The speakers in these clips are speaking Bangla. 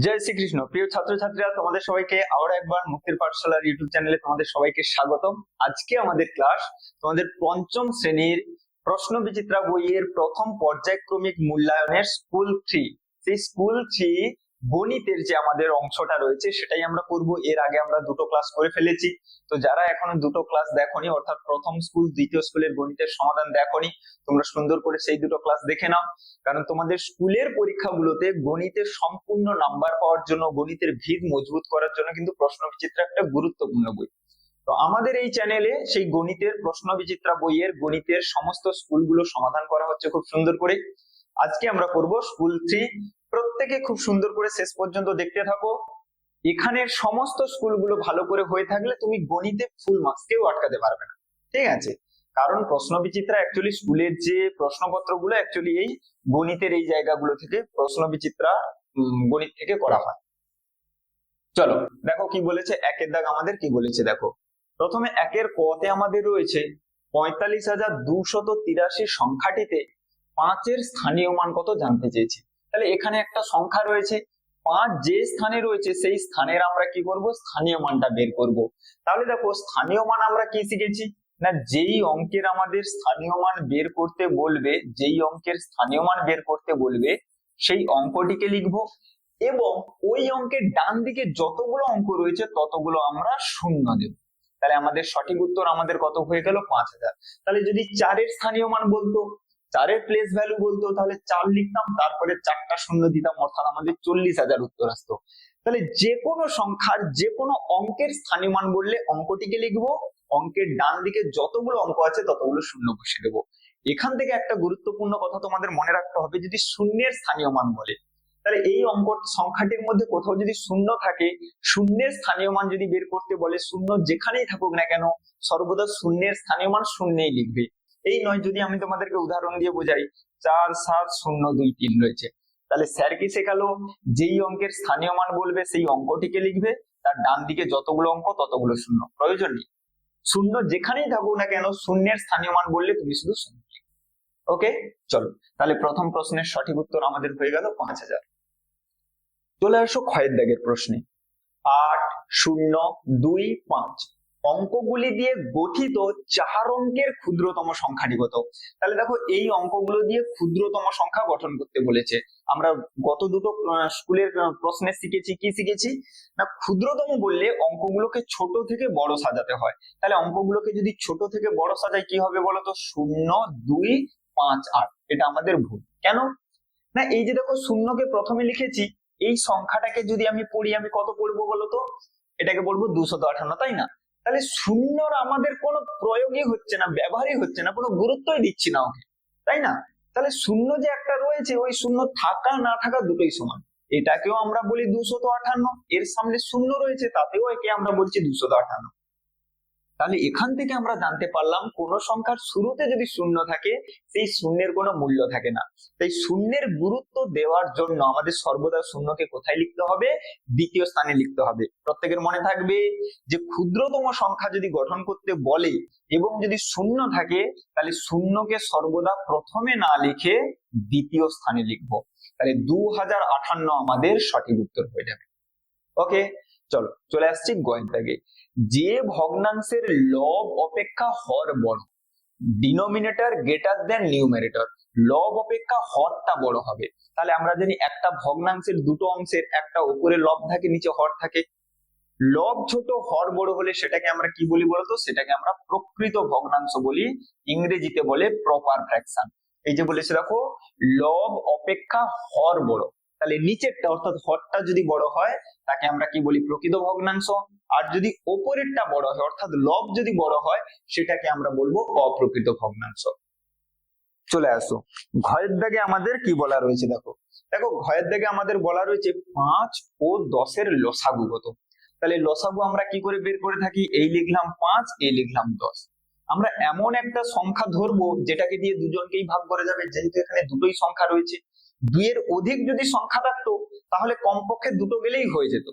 জয় শ্রীকৃষ্ণ। প্রিয় ছাত্রছাত্রীরা, তোমাদের সবাইকে আবার একবার মুক্তির পাঠশালার ইউটিউব চ্যানেলে তোমাদের সবাইকে স্বাগতম। আজকে আমাদের ক্লাস তোমাদের পঞ্চম শ্রেণীর প্রশ্ন বিচিত্রা বইয়ের প্রথম পর্যায়ক্রমিক মূল্যায়নের স্কুল 3, সেই স্কুল 3 গণিতের যে আমাদের অংশটা রয়েছে সেটাই আমরা করব। এর আগে আমরা দুটো ক্লাস করে ফেলেছি, তো যারা এখনো দুটো ক্লাস দেখোনি, অর্থাৎ প্রথম স্কুল দ্বিতীয় স্কুলের গণিতের সমাধান দেখোনি, তোমরা সুন্দর করে সেই দুটো ক্লাস দেখে নাও। কারণ তোমাদের স্কুলের পরীক্ষাগুলোতে গণিতের সম্পূর্ণ নাম্বার পাওয়ার জন্য, গণিতের ভিত মজবুত করার জন্য কিন্তু প্রশ্ন বিচিত্রা একটা গুরুত্বপূর্ণ বই। তো আমাদের এই চ্যানেলে সেই গণিতের প্রশ্ন বিচিত্রা বইয়ের গণিতের সমস্ত স্কুলগুলো সমাধান করা হচ্ছে খুব সুন্দর করে। আজকে আমরা করব স্কুল 3। প্রত্যেকে খুব সুন্দর করে শেষ পর্যন্ত দেখতে থাকো। এখানের সমস্ত স্কুলগুলো ভালো করে হয়ে থাকলে তুমি গণিতে ফুল মার্কস কেউ আটকাতে পারবে না, ঠিক আছে? কারণ প্রশ্ন বিচিত্রা অ্যাকচুয়ালি স্কুলের যে প্রশ্নপত্রগুলো অ্যাকচুয়ালি এই গণিতের এই জায়গাগুলো থেকে প্রশ্ন বিচিত্রা গণিত থেকে করা হয়। চলো দেখো কি বলেছে। একের দাগ আমাদের কি বলেছে দেখো। প্রথমে একের কতে আমাদের রয়েছে 45,283 সংখ্যাটিতে 5-এর স্থানীয় মান কত জানতে চেয়েছি। তাহলে এখানে একটা সংখ্যা রয়েছে 5, যে স্থানে রয়েছে সেই স্থানের আমরা কি করব, স্থানীয় মানটা বের করব। তাহলে দেখো স্থানীয় মান আমরা কি শিখেছি না, যেই অঙ্কের আমাদের স্থানীয় মান বের করতে বলবে, যেই অঙ্কের স্থানীয় মান বের করতে বলবে সেই অঙ্কটিকে লিখবো এবং ওই অঙ্কের ডান দিকে যতগুলো অঙ্ক রয়েছে ততগুলো আমরা শূন্য দেব। তাহলে আমাদের সঠিক উত্তর আমাদের কত হয়ে গেল, 5,000। তাহলে যদি 4-এর স্থানীয় মান বলতো, 4-এর প্লেস ভ্যালু বলতো, তাহলে 4 লিখতাম, তারপরে 4টা শূন্য দিতাম, অর্থাৎ আমাদের 40,000 উত্তর আসতো। তাহলে যে কোনো সংখ্যার যে কোনো অঙ্কের স্থানীয় মান বললে অঙ্কটিকে লিখবো, অঙ্কের ডান দিকে যতগুলো অঙ্ক আছে ততগুলো শূন্য বসিয়ে দেবো। এখান থেকে একটা গুরুত্বপূর্ণ কথা তোমাদের মনে রাখতে হবে, যদি শূন্যের স্থানীয় মান বলে, তাহলে এই অঙ্ক সংখ্যাটির মধ্যে কোথাও যদি শূন্য থাকে, শূন্যের স্থানীয় মান যদি বের করতে বলে, শূন্য যেখানেই থাকুক না কেন সর্বদা শূন্যের স্থানীয় মান শূন্যই লিখবে। এই নয়, যদি আমি তোমাদেরকে উদাহরণ দিয়ে বোঝাই, 4, 7, 0, 2, 3 রয়েছে, তাহলে স্যার কি শেখালো, যেই অঙ্কের স্থানীয় মান বলবে সেই অঙ্কটিকে লিখবে, তার ডান দিকে যতগুলো অঙ্ক ততগুলো শূন্য, প্রয়োজন নেই শূন্য যেখানেই থাকুক না কেন শূন্যের স্থানীয় মান বললে তুমি শুধু শূন্য। ওকে, চলো তাহলে প্রথম প্রশ্নের সঠিক উত্তর আমাদের হয়ে গেল 5,000। চলে আসো ক্ষয়ের দাগের প্রশ্নে। 8, 0, 2, 5 অঙ্কগুলি দিয়ে গঠিত 4 অঙ্কের ক্ষুদ্রতম সংখ্যাটি কত? তাহলে দেখো এই অঙ্কগুলো দিয়ে ক্ষুদ্রতম সংখ্যা গঠন করতে বলেছে। আমরা গত দুটো স্কুলের প্রশ্নে শিখেছি, কি শিখেছি না, ক্ষুদ্রতম বললে অঙ্কগুলোকে ছোট থেকে বড় সাজাতে হয়। তাহলে অঙ্কগুলোকে যদি ছোট থেকে বড় সাজাই কি হবে বলতো, 0, 2, 5, 8। এটা আমাদের ভুল। কেন না, এই যে দেখো শূন্যকে প্রথমে লিখেছি, এই সংখ্যাটাকে যদি আমি পড়ি আমি কত পড়বো বলতো, এটাকে বলবো 258, তাই না? তাহলে শূন্যর আমাদের কোনো প্রয়োগই হচ্ছে না, ব্যবহারই হচ্ছে না, কোনো গুরুত্বই দিচ্ছি না ওকে, তাই না? তাহলে শূন্য যে একটা রয়েছে, ওই শূন্য থাকা না থাকা দুটোই সমান। এটাকেও আমরা বলি 258, এর সামনে শূন্য রয়েছে তাতেও একে আমরা বলছি 258। তাহলে এখান থেকে আমরা জানতে পারলাম কোন সংখ্যার শুরুতে যদি শূন্য থাকে সেই শূন্যের কোনো মূল্য থাকে না। তাই শূন্যের গুরুত্ব দেওয়ার জন্য আমাদের সর্বদা শূন্যকে কোথায় লিখতে হবে, দ্বিতীয় স্থানে লিখতে হবে। প্রত্যেকের মনে থাকবে যে ক্ষুদ্রতম সংখ্যা যদি গঠন করতে বলে এবং যদি শূন্য থাকে, তাহলে শূন্যকে সর্বদা প্রথমে না লিখে দ্বিতীয় স্থানে লিখবো। তাহলে 2058 আমাদের সঠিক উত্তর হয়ে যাবে। ওকে, চলো চলে আসছি গয়ের দাগে। যে ভগ্নাংশের লব অপেক্ষা হর বড়, ডিনোমিনেটর গ্রেটার দেন নিউমারেটর, লব অপেক্ষা হরটা বড় হবে। তাহলে আমরা জানি একটা ভগ্নাংশের দুটো অংশের একটা উপরে লব থাকে, নিচে হর থাকে। লব ছোট হর বড় হলে সেটাকে আমরা কি বলি বলতো, সেটাকে আমরা প্রকৃত ভগ্নাংশ বলি, ইংরেজিতে বলে প্রপার ফ্র্যাকশন। এই যে বলেছে দেখো, লব অপেক্ষা হর বড়, তাহলে নিচেরটা অর্থাৎ হরটা যদি বড় হয় তাকে আমরা কি বলি, প্রকৃত ভগ্নাংশ। আর যদি ওপরেরটা বড় হয় অর্থাৎ লব যদি বড় হয় সেটাকে আমরা বলবো অপ্রকৃত ভগ্নাংশ। চলে আসো ঘয়ের দাগে আমাদের কি বলা রয়েছে দেখো। দেখো ঘয়ের দাগে আমাদের বলা রয়েছে 5 ও 10-এর লসাগু কত। তাহলে লসাগু আমরা কি করে বের করে থাকি, এই লিখলাম 5, এই লিখলাম 10। আমরা এমন একটা সংখ্যা ধরবো যেটাকে দিয়ে দুজনকেই ভাগ করে যাবে, যেহেতু এখানে দুটোই সংখ্যা রয়েছে। 2-এর অধিক যদি সংখ্যা থাকতো তাহলে কমপক্ষে দুটো গেলেই হয়ে যেত,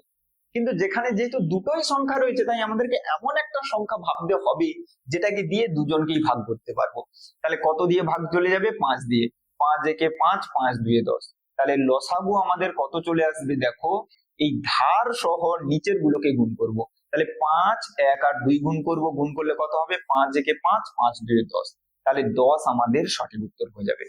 কিন্তু যেখানে যেহেতু দুটোই সংখ্যা রয়েছে তাই আমাদেরকে এমন একটা সংখ্যা ভাবতে হবে যেটাকে দিয়ে দুজনকেই ভাগ করতে পারবো। তাহলে কত দিয়ে ভাগ চলে যাবে, 5 দিয়ে। 5 একে 5, 5 2 10। তাহলে লসাগু আমাদের কত চলে আসবে দেখো, এই ধার সহ নিচের গুলোকে গুণ করব। তাহলে 5, 1 আর 2 গুণ করব, গুণ করলে কত হবে 5 একে 5, 5 2 10, তাহলে 10 আমাদের সঠিক উত্তর হয়ে যাবে।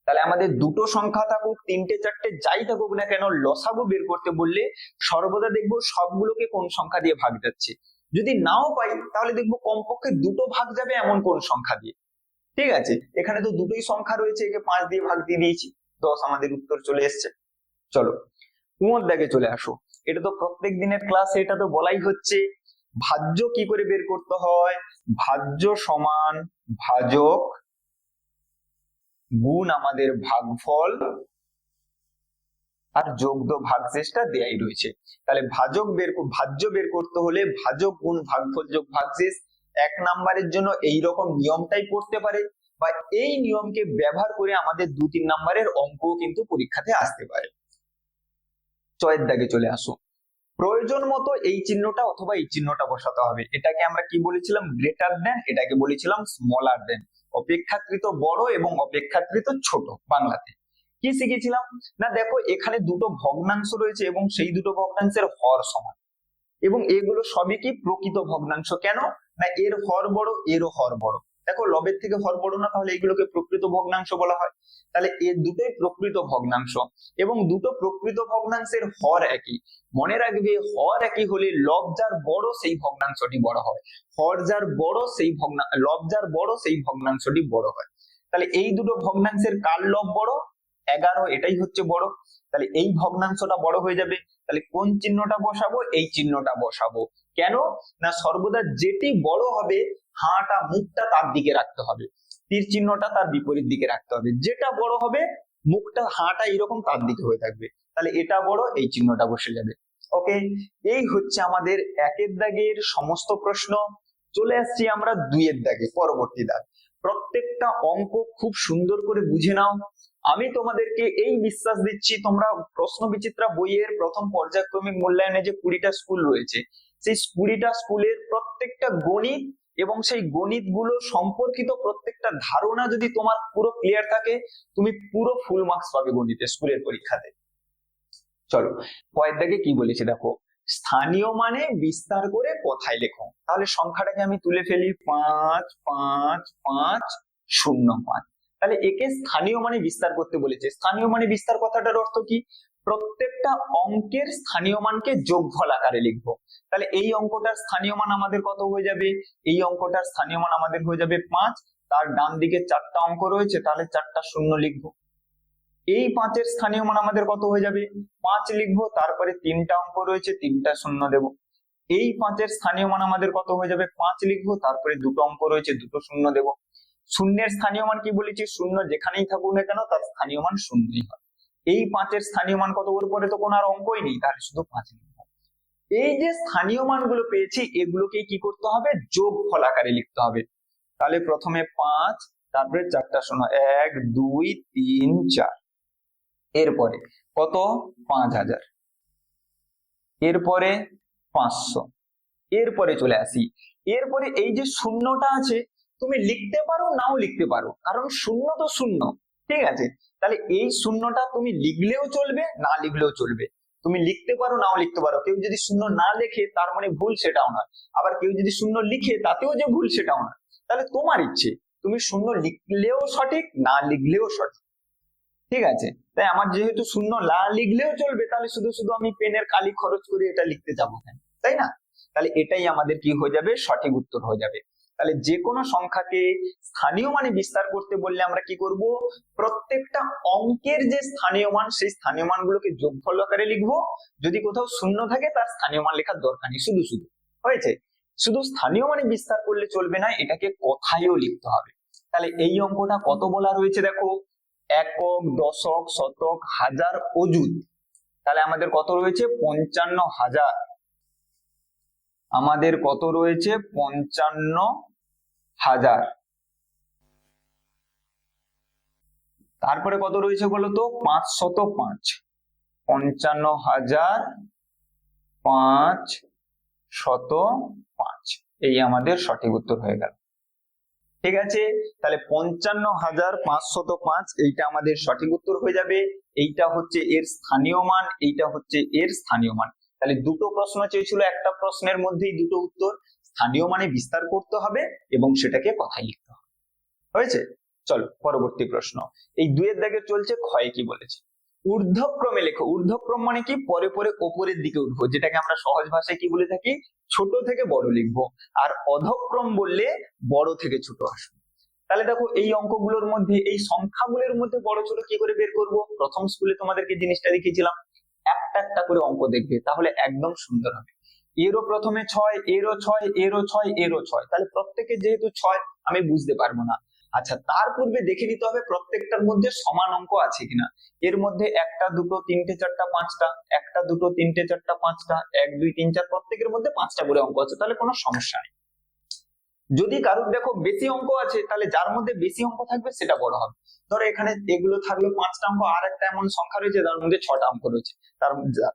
তাহলে আমাদের দুটো সংখ্যা থাকুক, 3টে 4টে যাই থাকুক না কেন, লসাগু বের করতে বললে সর্বদা দেখবো সবগুলোকে কোন সংখ্যা দিয়ে ভাগ যাচ্ছে। যদি নাও পাই তাহলে দেখবো কমপক্ষে দুটো ভাগ যাবে এমন কোন সংখ্যা দিয়ে। ঠিক আছে, এখানে তো দুটোই সংখ্যা রয়েছে, একে 5 দিয়ে ভাগ দিয়ে দিয়েছি, 10 আমাদের উত্তর চলে এসছে। চলো কুয়োর দাগে চলে আসো। এটা তো প্রত্যেক দিনের ক্লাসে এটা তো বলাই হচ্ছে। ভাজ্য কি করে বের করতে হয়? ভাজ্য সমান ভাজক গুণ আমাদের ভাগফল আর যোগ দো ভাগশেষটা দেয়াই রয়েছে। তাহলে ভাজ্য বের করতে হলে ভাজক গুণ ভাগফল যোগ ভাগশেষ 1 নাম্বারের জন্য এইরকম নিয়মটাই পড়তে পারে, বা এই নিয়মকে ব্যবহার করে আমাদের 2-3 নাম্বারের অঙ্কও কিন্তু পরীক্ষাতে আসতে পারে। চয়ের দাগে চলে আসো। প্রয়োজন মতো এই চিহ্নটা অথবা এই চিহ্নটা বসাতে হবে। এটাকে আমরা কি বলেছিলাম? গ্রেটার দেন, এটাকে বলেছিলাম স্মলার দেন। অপেক্ষাকৃত বড় এবং অপেক্ষাকৃত ছোট। বাংলাতে কি শিখেছিলাম না, দেখো এখানে দুটো ভগ্নাংশ রয়েছে এবং সেই দুটো ভগ্নাংশের হর সমান, এবং এগুলো সবই কি প্রকৃত ভগ্নাংশ। কেন না, এর হর বড়, এরও হর বড়। দেখো লবের থেকে হর বড় না, তাহলে এগুলোকে প্রকৃত ভগ্নাংশ বলা হয়। তাহলে এর দুটোই প্রকৃত ভগ্নাংশ, এবং দুটো প্রকৃত ভগ্নাংশের হর একই। মনে রাখবে, হর একই হলে লব যার বড় সেই ভগ্নাংশটি বড় হয়, হর যার বড় সেই লব যার বড় সেই ভগ্নাংশটি বড় হয়। তাহলে এই দুটো ভগ্নাংশের কার লব বড়? 11, এটাই হচ্ছে বড়। তাহলে এই ভগ্নাংশটা বড় হয়ে যাবে। তাহলে কোন চিহ্নটা বসাবো? এই চিহ্নটা বসাবো। কেন না, সর্বদা যেটি বড় হবে হাঁটা মুখটা তার দিকে রাখতে হবে, তীর চিহ্নটা তার বিপরীত দিকে রাখতে হবে। যেটা বড় হবে মুখটা হাঁটা এরকম তার দিকে হয়ে থাকবে। তাহলে এটা বড়, এই চিহ্নটা বসে যাবে। ওকে, এই হচ্ছে আমাদের 1 দাগের সমস্ত প্রশ্ন। চলে আসছি আমরা 2 দাগে, পরবর্তী দাগ। প্রত্যেকটা অঙ্ক খুব সুন্দর করে বুঝে নাও। আমি তোমাদেরকে এই বিশ্বাস দিচ্ছি, তোমরা প্রশ্ন বিচিত্রা বইয়ের প্রথম পর্যায়ক্রমিক মূল্যায়নে যে 20টা স্কুল রয়েছে, সেই 20টা স্কুলের প্রত্যেকটা গণিত এবং সেই গণিত গুলো সম্পর্কিত প্রত্যেকটা ধারণা যদি তোমার পুরো ক্লিয়ার থাকে, তুমি পুরো ফুল মার্কস পাবে গণিতে স্কুলের পরীক্ষাতে। চলো পরের দাগে কি বলেছে দেখো, স্থানীয় মানে বিস্তার করে কথায় লেখো। তাহলে সংখ্যাটাকে আমি তুলে ফেলি, 5 5 5 0 5। তাহলে একে স্থানীয় মানে বিস্তার করতে বলেছে। স্থানীয় মানে বিস্তার কথাটার অর্থ কি? প্রত্যেকটা অঙ্কের স্থানীয় মানকে যোগফল আকারে লিখবো। তাহলে এই অঙ্কটার স্থানীয় মান আমাদের কত হয়ে যাবে? এই অঙ্কটার স্থানীয় মান আমাদের হয়ে যাবে 5। তার ডান দিকে 4টা অঙ্ক রয়েছে, তাহলে 4টা শূন্য লিখবো। এই 5-এর স্থানীয় মান আমাদের কত হয়ে যাবে? 5 লিখবো, তারপরে 3টা অঙ্ক রয়েছে, 3টা শূন্য দেব। এই 5-এর স্থানীয় মান আমাদের কত হয়ে যাবে? 5 লিখবো, তারপরে 2টো অঙ্ক রয়েছে, 2টো শূন্য দেব। শূন্যের স্থানীয় মান কি বলেছি? শূন্য যেখানেই থাকুক না কেন তার স্থানীয় মান শূন্যই হয়। এই 5-এর স্থানীয় মান কত? ওর পরে তো কোনো আর অঙ্কই নেই, তাহলে শুধু 5 লিখবো। এই যে স্থানীয় মানগুলো পেয়েছি এগুলোকে কি করতে হবে? যোগফল আকারে লিখতে হবে। তাহলে প্রথমে 5, তারপরে 4টা শূন্য, 1 2 3 4। এরপরে কত? 5000, এরপরে 500, এরপরে চলে আসি। এরপরে এই যে শূন্যটা আছে তুমি লিখতে পারো নাও লিখতে পারো, কারণ শূন্য তো শূন্য। ঠিক আছে, তাহলে এই শূন্যটা তুমি লিখলেও চলবে, না লিখলেও চলবে। তুমি লিখতে পারো নাও লিখতে পারো। কেউ যদি শূন্য না লেখে তার মানে ভুল, সেটাও নয়। আবার কেউ যদি শূন্য লিখে তাতেও যে ভুল, সেটাও নয়। তাহলে তোমার ইচ্ছে, তুমি শূন্য লিখলেও সঠিক, না লিখলেও সঠিক। ঠিক আছে, তাই আমার যেহেতু শূন্য না লিখলেও চলবে, তাহলে শুধু শুধু আমি পেনের কালি খরচ করে এটা লিখতে যাবো কেন, তাই না? তাহলে এটাই আমাদের কি হয়ে যাবে? সঠিক উত্তর হয়ে যাবে। তাহলে যে কোনো সংখ্যাকে স্থানীয় মানে বিস্তার করতে বললে আমরা কি করব? প্রত্যেকটা অঙ্কের যে স্থানীয় মান সেই স্থানীয় মানগুলোকে যোগফল আকারে লিখবো। যদি কোথাও শূন্য থাকে তার স্থানীয় মান লেখার দরকার নেই, শুধু শুধু হয়েছে। শুধু স্থানীয় মানে বিস্তার করলে চলবে না, এটাকে কথায়ও লিখতে হবে। তাহলে এই অঙ্কটা কত বলা রয়েছে দেখো, একক, দশক, শতক, হাজার, অযুত। তাহলে আমাদের কত রয়েছে? 55,000। আমাদের কত রয়েছে? 55,000। তারপরে কত রয়েছে বলতো? 505। 55,505। এই আমাদের সঠিক উত্তর হয়ে গেল। ঠিক আছে, তাহলে 55,505 এইটা আমাদের সঠিক উত্তর হয়ে যাবে। এইটা হচ্ছে এর স্থানীয় মান, এইটা হচ্ছে এর স্থানীয় মান। তাহলে দুটো প্রশ্ন চেয়েছিল, একটা প্রশ্নের মধ্যেই দুটো উত্তর, স্থানীয় মানে বিস্তার করতে হবে এবং সেটাকে কথায় লিখতে হবে। হয়েছে? চলো পরবর্তী প্রশ্ন। এই 2 দাগে চলছে, ক্ষয়ে কি বলেছে? ঊর্ধ্বক্রমে লেখো। ঊর্ধ্বক্রম মানে কি? পরে পরে ওপরের দিকে উঠবো, যেটাকে আমরা সহজ ভাষায় কি বলে থাকি? ছোট থেকে বড় লিখবো। আর অধক্রম বললে বড় থেকে ছোট আসবে। তাহলে দেখো এই অঙ্কগুলোর মধ্যে, এই সংখ্যাগুলোর মধ্যে বড় ছোট কি করে বের করব? প্রথম স্কুলে তোমাদেরকে জিনিসটা দেখিয়েছিলাম, একটা একটা করে অঙ্ক দেখবে, তাহলে একদম সুন্দর হবে। এরও প্রথমে 6, এরও 6, এরও 6, এরও 6, তাহলে প্রত্যেকে যেহেতু 6 আমি বুঝতে পারবো না। আচ্ছা, তার পূর্বে দেখে নিতে হবে প্রত্যেকটার মধ্যে সমান অঙ্ক আছে কিনা। এর মধ্যে 1, 2, 3, 4, 5টা, 1, 2, 3, 4, 5টা, 1, 2, 3, 4, প্রত্যেকের মধ্যে 5টা করে অঙ্ক আছে, তাহলে কোনো সমস্যা নেই। যদি কারোর দেখো বেশি অঙ্ক আছে, তাহলে যার মধ্যে বেশি অঙ্ক থাকবে সেটা বড় হবে। ধরো এখানে এগুলো থাকলো 5টা অঙ্ক, আর একটা এমন সংখ্যা রয়েছে যার মধ্যে 6টা অঙ্ক রয়েছে,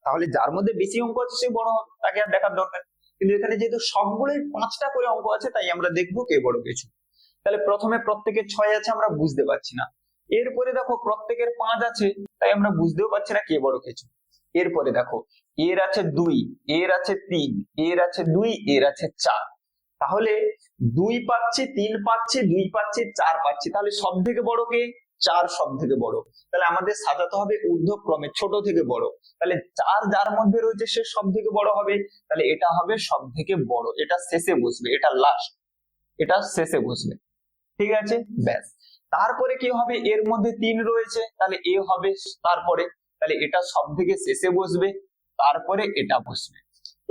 তাহলে যার মধ্যে বেশি অঙ্ক আছে সে বড় হবে, তাকে আর দেখার দরকার। কিন্তু এখানে যেহেতু সবগুলোই 5টা করে অঙ্ক আছে, তাই আমরা দেখবো কে বড় কিছু। তাহলে প্রথমে প্রত্যেকের 6 আছে, আমরা বুঝতে পারছি না। এরপরে দেখো প্রত্যেকের 5 আছে, তাই আমরা বুঝতেও পারছি না কে বড় কিছু। এরপরে দেখো এর আছে 2, এর আছে 3, এর আছে 2, এর আছে 4, তাহলে 2 পাচ্ছি, 3 পাচ্ছি, 2 পাচ্ছি, 4 পাচ্ছি, তাহলে সব থেকে বড় কে? 4 সব থেকে বড়। তাহলে আমাদের সাজাতে হবে ঊর্ধ্বক্রমে ছোট থেকে বড়। তাহলে 4 যার মধ্যে রয়েছে সে সব থেকে বড় হবে, তাহলে এটা হবে সব থেকে বড়, এটা শেষে বসবে, এটা লাস্ট, এটা শেষে বসবে। ঠিক আছে, ব্যাস। তারপরে কি হবে? এর মধ্যে 3 রয়েছে, তাহলে এ হবে তারপরে, তাহলে এটা সব থেকে শেষে বসবে, তারপরে এটা বসবে।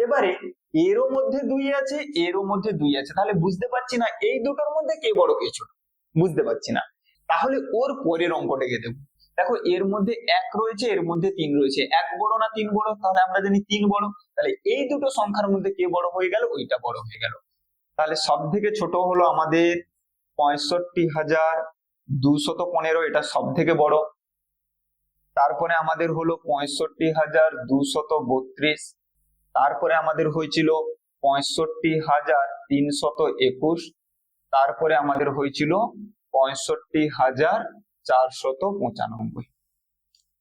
এবারে এরও মধ্যে 2 আছে, এরও মধ্যে 2 আছে, তাহলে বুঝতে পারছি না এই দুটোর মধ্যে কে বড় কে ছোট, বুঝতে পারছি না। তাহলে ওর পরের অঙ্কটাকে দেব। দেখো এর মধ্যে 1 রয়েছে, এর মধ্যে 3 রয়েছে, 1 বড় না 3 বড়? তাহলে আমরা জানি 3 বড়, তাহলে এই দুটো সংখ্যার মধ্যে কে বড় হয়ে গেল? ওইটা বড় হয়ে গেল। তাহলে সব থেকে ছোট হলো আমাদের 65,215, এটা সব থেকে বড়। তারপরে আমাদের হলো 65,232, তারপরে আমাদের হয়েছিল 65,321, তারপরে আমাদের হয়েছিল 65,495,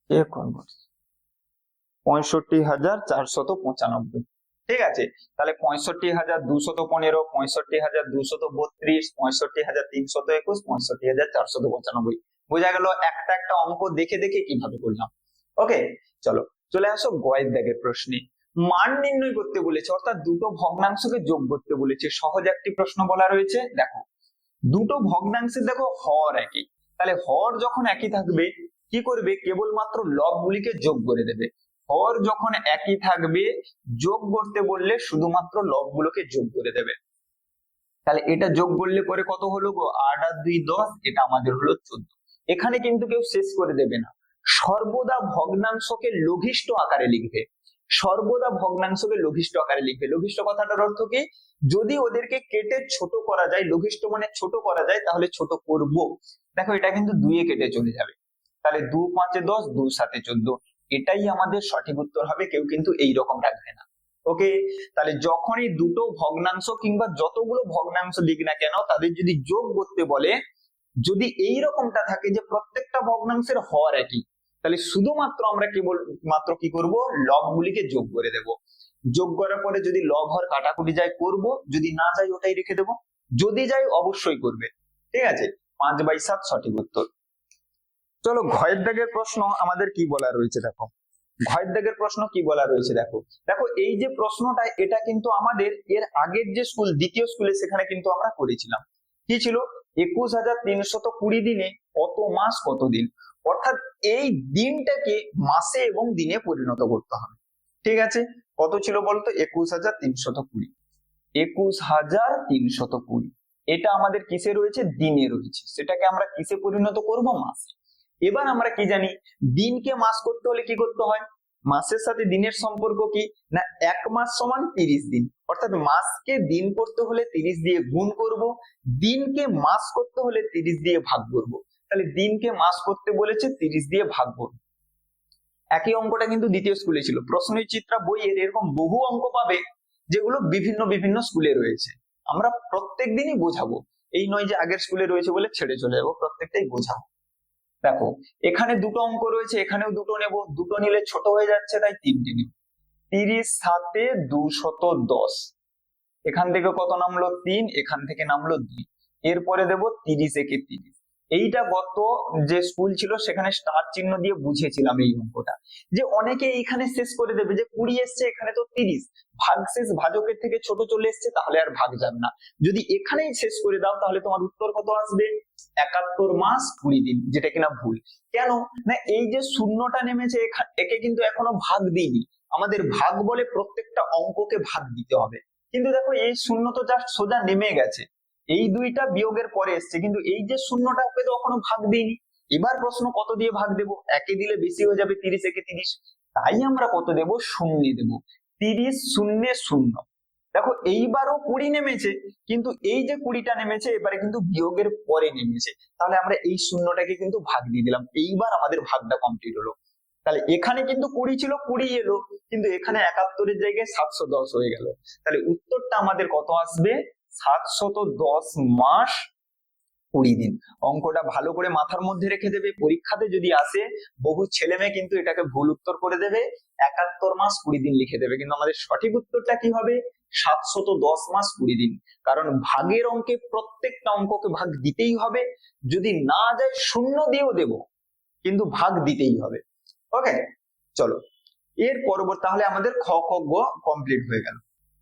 65,495। ঠিক আছে, তাহলে 65,215, 65,232, 65,321, 65,495। বোঝা গেল একটা একটা অঙ্ক দেখে দেখে কিভাবে করলাম। ওকে, চলো চলে আসো গয়ের দাগের প্রশ্নে। মান নির্ণয় করতে বলেছে, অর্থাৎ দুটো ভগ্নাংশকে যোগ করতে বলেছে। সহজ একটি প্রশ্ন বলা রয়েছে। দেখো দুটো ভগ্নাংশের দেখো হর একই, তাহলে হর যখন একই থাকবে কি করবে? কেবলমাত্র লবগুলিকে যোগ করে দেবে। হর যখন একই থাকবে, যোগ করতে বললে শুধুমাত্র লবগুলোকে যোগ করে দেবে। তাহলে এটা যোগ করলে পরে কত হলো গো? 8 আর 2 10, এটা আমাদের হলো 14। এখানে কিন্তু কেউ শেষ করে দেবে না, সর্বদা ভগ্নাংশকে লঘিষ্ঠ আকারে লিখবে, সর্বদা ভগ্নাংশকে লঘিষ্ঠ আকারে লিখবে। লঘিষ্ঠ কথাটার অর্থ কি? যদি ওদেরকে কেটে ছোট করা যায়, লঘিষ্ঠ মানে ছোট করা যায়, তাহলে ছোট করব। দেখো এটা কিন্তু 2 এ কেটে চলে যাবে, তাহলে 2 5 এ 10, 2 7 এ 14, এটাই আমাদের সঠিক উত্তর হবে। কেউ কিন্তু এইরকম রাখবে না। ওকে, তাহলে যখনই দুটো ভগ্নাংশ কিংবা যতগুলো ভগ্নাংশ লিখ না কেন, তাদের যদি যোগ করতে বলে, যদি এইরকমটা থাকে যে প্রত্যেকটা ভগ্নাংশের হর একই, তাহলে শুধুমাত্র আমরা কেবল মাত্র কি করব? লবগুলিকে যোগ করে দেব। যোগ করার পরে যদি লব হর কাটাকুটি যায় করব, যদি না যায় ওটাই রেখে দেব, যদি যায় অবশ্যই করবে। ঠিক আছে, 5/7 সঠিক উত্তর। চলো ঘয়ের দাগের প্রশ্ন আমাদের কি বলা রয়েছে দেখো। ঘয়ের দাগের প্রশ্ন কি বলা রয়েছে দেখো। দেখো এই যে প্রশ্নটা, এটা কিন্তু আমাদের এর আগের যে স্কুল, দ্বিতীয় স্কুলে, সেখানে কিন্তু আমরা করেছিলাম। কি ছিল? 21,320 দিনে কত মাস কত দিন, অর্থাৎ এই দিনটাকে মাসে এবং দিনে পরিণত করতে হবে। ঠিক আছে, কত ছিল বলতো? 21,320, 21,320। এটা আমাদের কিসে রয়েছে? দিনে রয়েছে। সেটাকে আমরা কিসে পরিণত করব? মাসে। এবার আমরা কি জানি? দিনকে মাস করতে হলে কি করতে হয়? মাসের সাথে দিনের সম্পর্ক কি না? 1 মাস সমান 30 দিন, অর্থাৎ মাসকে দিন করতে হলে 30 দিয়ে গুণ করব, দিনকে মাস করতে হলে 30 দিয়ে ভাগ করব। তাহলে দিনকে মাস করতে বলেছে, 30 দিয়ে ভাগ করব। একই অঙ্কটা কিন্তু দ্বিতীয় স্কুলে ছিল। প্রশ্নচিত্রা বইয়ের এরকম বহু অঙ্ক পাবে যেগুলো বিভিন্ন বিভিন্ন স্কুলে রয়েছে, আমরা প্রত্যেক দিনই বোঝাবো। এই নয় যে আগের স্কুলে রয়েছে বলে ছেড়ে চলে যাবো, প্রত্যেকটাই বোঝাবো। দেখো এখানে দুটো অঙ্ক রয়েছে, এখানেও দুটো নেব, দুটো নিলে ছোট হয়ে যাচ্ছে তাই তিনটে নেব। 30 সাথে 210, এখান থেকে কত নামলো 3, এখান থেকে নামলো 2, এরপরে দেব 30 একে 30। এইটা গত যে স্কুল ছিল সেখানে স্টার চিহ্ন দিয়ে বুঝেছিলাম এই অঙ্কটা, যে অনেকে এইখানে শেষ করে দেবে যে 20 এসছে এখানে তো 30, ভাগশেষ ভাজকের থেকে ছোট চলে এসছে তাহলে আর ভাগ যাবে না। যদি এখানেই শেষ করে দাও তাহলে তোমার উত্তর কত আসবে? 71 মাস 20 দিন, যেটা কিনা ভুল। কেন না, এই যে শূন্যটা নেমেছে একে কিন্তু এখনো ভাগ দিইনি। আমাদের ভাগ বলে প্রত্যেকটা অঙ্ককে ভাগ দিতে হবে, কিন্তু দেখো এই শূন্য তো জাস্ট সোজা নেমে গেছে, এই দুইটা বিয়োগের পরে এসছে, কিন্তু এই যে শূন্যটা ওকে তো এখনো ভাগ দিইনি। এবার প্রশ্ন কত দিয়ে ভাগ দেবো? একে দিলে বেশি হয়ে যাবে, 30 একে 30, তাই আমরা কত দেব? শূন্য দেব। 30 শূন্যে 0। দেখো এইবারও 20 নেমেছে, কিন্তু এই যে 20টা নেমেছে এবারে কিন্তু বিয়োগের পরে নেমেছে, তাহলে আমরা এই শূন্যটাকে কিন্তু ভাগ দিয়ে দিলাম। এইবার আমাদের ভাগটা কমপ্লিট হলো। তাহলে এখানে কিন্তু 20 ছিল, 20 এলো, কিন্তু এখানে 71 এর জায়গায় 710 হয়ে গেল। তাহলে উত্তরটা আমাদের কত আসবে? 710 মাস 20 দিন। অঙ্কটা ভালো করে মাথার মধ্যে রেখে দেবে, পরীক্ষাতে যদি আসে বহু ছেলে মেয়ে কিন্তু এটাকে ভুল উত্তর করে দেবে, 71 মাস 20 দিন লিখে দেবে, কিন্তু আমাদের সঠিক উত্তরটা কি হবে? 710 মাস 20 দিন। কারণ ভাগের অঙ্কে প্রত্যেকটা অঙ্ককে ভাগ দিতেই হবে, যদি না যায় শূন্য দিয়েও দেব, কিন্তু ভাগ দিতেই হবে। ওকে, চলো এর পরবর্তী, তাহলে আমাদের খ খ গ কমপ্লিট হয়ে গেল,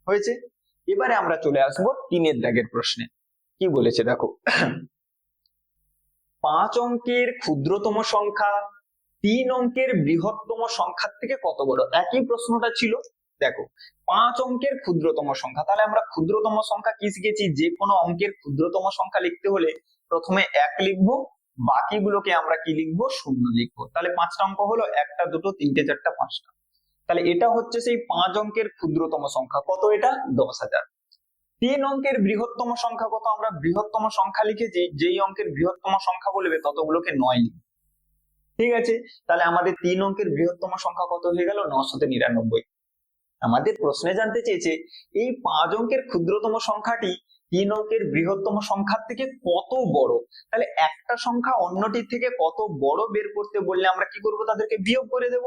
হয়েছে। এবারে আমরা চলে আসবো 3 দাগের প্রশ্নে। কি বলেছে দেখো, 5 অঙ্কের ক্ষুদ্রতম সংখ্যা 3 অঙ্কের বৃহত্তম সংখ্যার থেকে কত বড়? একই প্রশ্নটা ছিল। দেখো 5 অঙ্কের ক্ষুদ্রতম সংখ্যা, তাহলে আমরা ক্ষুদ্রতম সংখ্যা কি শিখেছি? যে কোনো অঙ্কের ক্ষুদ্রতম সংখ্যা লিখতে হলে প্রথমে 1 লিখবো, বাকিগুলোকে আমরা কি লিখবো? 0 লিখবো। তাহলে 5টা অঙ্ক হলো, 1টা 2টো 3টে 4টা 5টা। তাহলে এটা হচ্ছে সেই 5 অঙ্কের ক্ষুদ্রতম সংখ্যা, কত এটা? 10,000। 3 অঙ্কের বৃহত্তম সংখ্যা কত? আমরা বৃহত্তম সংখ্যা লিখেছি, যেই অঙ্কের বৃহত্তম সংখ্যা বলবে ততগুলোকে 9 লিখবো। ঠিক আছে, তাহলে আমাদের 3 অঙ্কের বৃহত্তম সংখ্যা কত হয়ে গেল? 999। আমাদের প্রশ্নে জানতে চেয়েছে এই 5 অঙ্কের ক্ষুদ্রতম সংখ্যাটি 3 অঙ্কের বৃহত্তম সংখ্যার থেকে কত বড়। তাহলে একটা সংখ্যা অন্যটির থেকে কত বড় বের করতে বললে আমরা কি করব? তাদেরকে বিয়োগ করে দেব।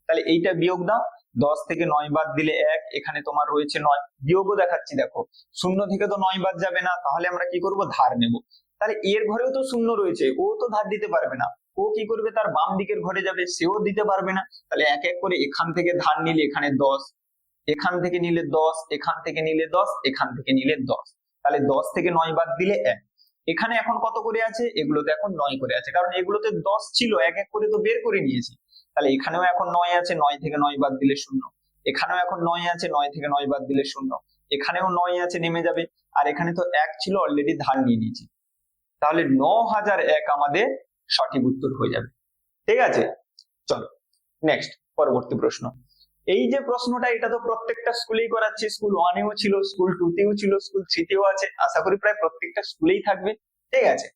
তাহলে এইটা বিয়োগ দাও, 10 থেকে 9 বাদ দিলে 1, এখানে তোমার রয়েছে 9, বিয়োগও দেখাচ্ছি দেখো, 0 থেকে তো 9 বাদ যাবে না, তাহলে আমরা কি করব? ধার নেব। তাহলে এর ঘরেও তো 0 রয়েছে, ও তো ধার দিতে পারবে না, ও কি করবে? তার বাম দিকের ঘরে যাবে, সেও দিতে পারবে না। তাহলে এক এক করে এখান থেকে ধার নিলে এখানে 10, এখান থেকে নিলে 10, এখান থেকে নিলে 10, এখান থেকে নিলে 10, তাহলে 10 থেকে 9 বাদ দিলে 1। এখানে এখন কত করে আছে? এগুলোতে এখন 9 করে আছে, কারণ এগুলোতে 10 ছিল, এক এক করে তো বের করে নিয়েছি। তাহলে এখানেও এখন 9 আছে, 9 থেকে 9 বাদ দিলে 0, এখানেও এখন 9 আছে, 9 থেকে 9 বাদ দিলে 0, এখানেও 9 আছে, নেমে যাবে, আর এখানে তো 1 ছিল, অলরেডি ধার নিয়ে নিয়েছি। তাহলে 9001 আমাদের সঠিক উত্তর হয়ে যাবে। ঠিক আছে, চলো নেক্সট, পরবর্তী প্রশ্ন। এই যে প্রশ্নটা, এটা তো প্রত্যেকটা স্কুলেই করাচ্ছি, স্কুল 1-এও ছিল, স্কুল 2-তেও ছিল, স্কুল 3-তেও আছে, আশা করি প্রায় প্রত্যেকটা স্কুলেই থাকবে। ঠিক আছে,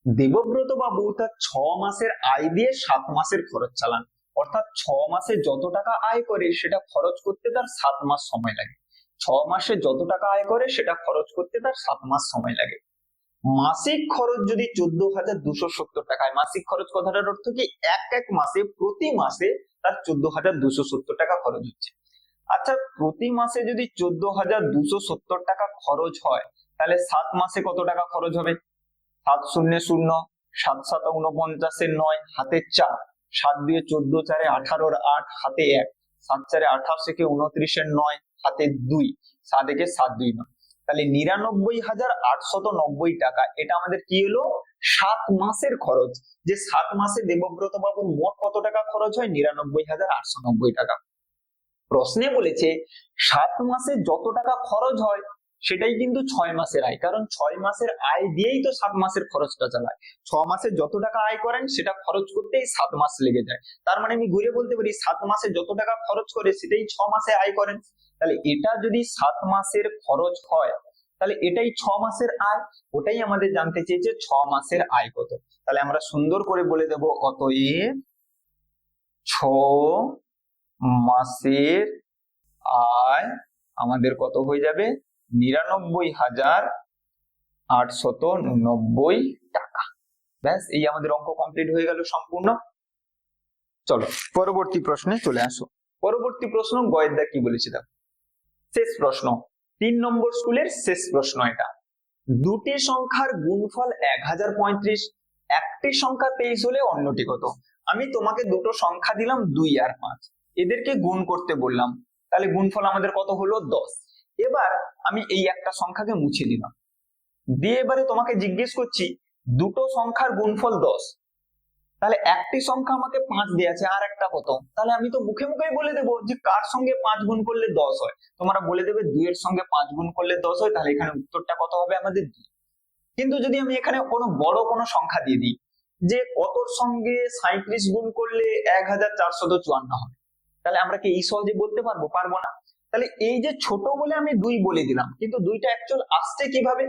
দেবব্রত বাবু তার 6 মাসের আয় দিয়ে 7 মাসের খরচ চালান, অর্থাৎ 6 মাসে যত টাকা আয় করে সেটা খরচ করতে তার 7 মাস সময় লাগে। 6 মাসে যত টাকা আয় করে সেটা খরচ করতে তার 7 মাস সময় লাগে। মাসিক খরচ যদি 14,270 টাকায়, মাসিক খরচ কথাটার অর্থ কি? এক মাসে, প্রতি মাসে তার 14,270 টাকা খরচ হচ্ছে। আচ্ছা, প্রতি মাসে যদি 14,270 টাকা খরচ হয়, তাহলে 7 মাসে কত টাকা খরচ হবে? 7 শূন্য 0, 7 7 49 9, হাতে 4, 7 দিয়ে 14, 4 18, 8, হাতে 1, 7 4 28, 29, 9, হাতে 2, 7 1 7 2 9, তাহলে 99,890 টাকা। এটা আমাদের কি হলো? 7 মাসের খরচ। যে 7 মাসে দেবব্রত বাবুর মোট কত টাকা খরচ হয়? 99,890 টাকা। প্রশ্নে বলেছে 7 মাসে যত টাকা খরচ হয় সেটাই কিন্তু 6 মাসের আয়, কারণ 6 মাসের আয় দিয়েই তো 7 মাসের খরচটা চালায়। 6 মাসে যত টাকা আয় করেন সেটা খরচ করতেই 7 মাস লেগে যায়। তার মানে আমি ঘুরে বলতে পারি 7 মাসে যত টাকা খরচ করে সেটাই 6 মাসে আয় করেন। তাহলে এটা যদি 7 মাসের খরচ হয়, তাহলে এটাই 6 মাসের আয়। ওটাই আমাদের জানতে চেয়েছে 6 মাসের আয় কত। তাহলে আমরা সুন্দর করে বলে দেব, অতএব 6 মাসের আয় আমাদের কত হয়ে যাবে? 99,890 890 টাকা। ব্যাস, এই আমাদের অঙ্ক কমপ্লিট হয়ে গেল সম্পূর্ণ। চলো পরবর্তী প্রশ্নে চলে আসো। পরবর্তী প্রশ্ন গয়েদা কি বলেছে দেখো, শেষ প্রশ্ন, 3 নম্বর স্কুলের শেষ প্রশ্ন এটা। দুটি সংখ্যার গুণফল 1035, একটি সংখ্যা 23 হলে অন্যটি কত? আমি তোমাকে দুটো সংখ্যা দিলাম 2 আর 5, এদেরকে গুণ করতে বললাম, তাহলে গুণফল আমাদের কত হলো 10। এবার আমি এই একটা সংখ্যাকে মুছে দিলাম, দিয়ে এবারে তোমাকে জিজ্ঞেস করছি দুটো সংখ্যার গুণফল 10, তাহলে একটি সংখ্যা আমাকে 5 দেয়া আছে, আর একটা কত? তাহলে আমি তো মুখে মুখেই বলে দেবো যে কার সঙ্গে 5 গুণ করলে 10 হয়, তোমরা বলে দেবে 2 এর সঙ্গে 5 গুণ করলে 10 হয়, তাহলে এখানে উত্তরটা কত হবে আমাদের 2। কিন্তু যদি আমি এখানে কোনো বড় কোনো সংখ্যা দিয়ে দিই যে কতর সঙ্গে 37 গুণ করলে 1454 হবে, তাহলে আমরা কি এই সহজে বলতে পারবো? পারবো না। তাহলে এই যে ছোট বলে আমি 2 বলে দিলাম, কিন্তু 2টা অ্যাকচুয়াল আসছে কিভাবে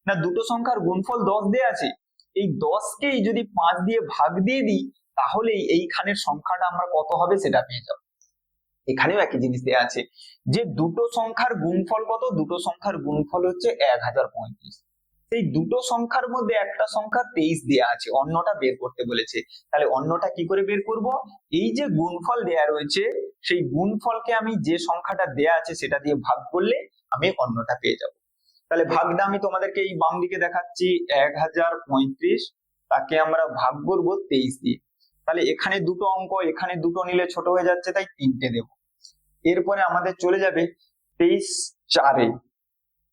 না, দুটো সংখ্যার গুণফল 10 দেয়া আছে, এই 10 কেই যদি 5 দিয়ে ভাগ দিয়ে দিই তাহলেই এইখানের সংখ্যাটা আমরা কত হবে সেটা পেয়ে যাবো। এখানেও একই জিনিস দেয়া আছে যে দুটো সংখ্যার গুণফল কত, দুটো সংখ্যার গুণফল হচ্ছে 1035, সেই দুটো সংখ্যার মধ্যে একটা সংখ্যা 23 দেয়া আছে, অন্যটা বের করতে বলেছে। তাহলে অন্যটা কি করে বের করব? এই যে গুণফল দেয়া রয়েছে সেই গুণফলকে আমি যে সংখ্যাটা দেয়া আছে সেটা দিয়ে ভাগ করলে আমি অন্যটা পেয়ে যাব। তাহলে ভাগটা আমি তোমাদেরকে এই বাম দিকে দেখাচ্ছি, 1035 তাকে আমরা ভাগ করব 23 দিয়ে। তাহলে এখানে দুটো অঙ্ক, এখানে দুটো নিলে ছোট হয়ে যাচ্ছে, তাই 3টে দেব। এরপরে আমাদের চলে যাবে 23 4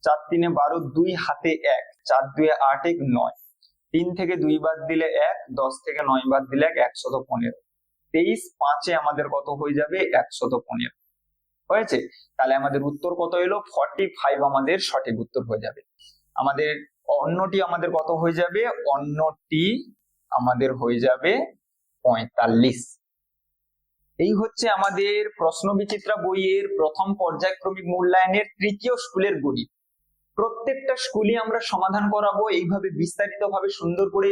4 3 12, 2 হাতে 1, 4 2 8 1 9, 3 থেকে 2 বাদ দিলে 1, 10 থেকে 9 বাদ দিলে 115, 23 5 আমাদের কত হয়ে যাবে? 115 হয়েছে। তাহলে আমাদের উত্তর কত এলো? 45 আমাদের সঠিক উত্তর হয়ে যাবে। আমাদের অন্যটি আমাদের কত হয়ে যাবে? অন্যটি আমাদের হয়ে যাবে 45। এই হচ্ছে আমাদের প্রশ্ন বিচিত্রা বইয়ের প্রথম পর্যায়ক্রমিক মূল্যায়নের তৃতীয় স্কুলের গণিত। প্রত্যেকটা স্কুলে আমরা সমাধান করাবো এইভাবে বিস্তারিত ভাবে সুন্দর করে,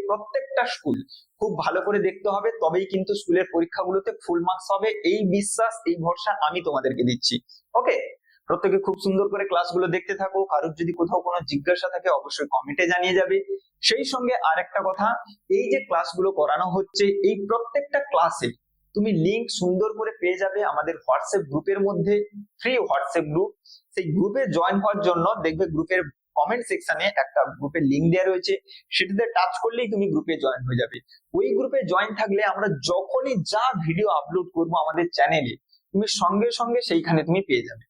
প্রত্যেকটা স্কুল খুব ভালো করে দেখতে হবে, তবেই কিন্তু স্কুলের পরীক্ষাগুলোতে ফুল মার্কস হবে, এই বিশ্বাস এই ভরসা আমি তোমাদেরকে দিচ্ছি। ওকে, প্রত্যেকে খুব সুন্দর করে ক্লাসগুলো দেখতে থাকো। কারোর যদি কোথাও কোনো জিজ্ঞাসা থাকে অবশ্যই কমেন্টে জানিয়ে যাবে। সেই সঙ্গে আরেকটা কথা, এই যে ক্লাসগুলো করানো হচ্ছে এই প্রত্যেকটা ক্লাসে তুমি লিংক সুন্দর করে পেয়ে যাবে আমাদের হোয়াটসঅ্যাপ গ্রুপের মধ্যে, ফ্রি হোয়াটসঅ্যাপ গ্রুপ। সেই গ্রুপে জয়েন হওয়ার জন্য দেখবে গ্রুপের কমেন্ট সেকশনে একটা গ্রুপের লিংক দেওয়া রয়েছে, সেটাতে টাচ করলেই তুমি গ্রুপে জয়েন হয়ে যাবে। ওই গ্রুপে জয়েন থাকলে আমরা যখনই যা ভিডিও আপলোড করব আমাদের চ্যানেলে তুমি সঙ্গে সঙ্গে সেইখানে তুমি পেয়ে যাবে।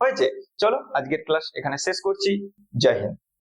হয়েছে, চলো আজকের ক্লাস এখানে শেষ করছি। জয় হিন্দ।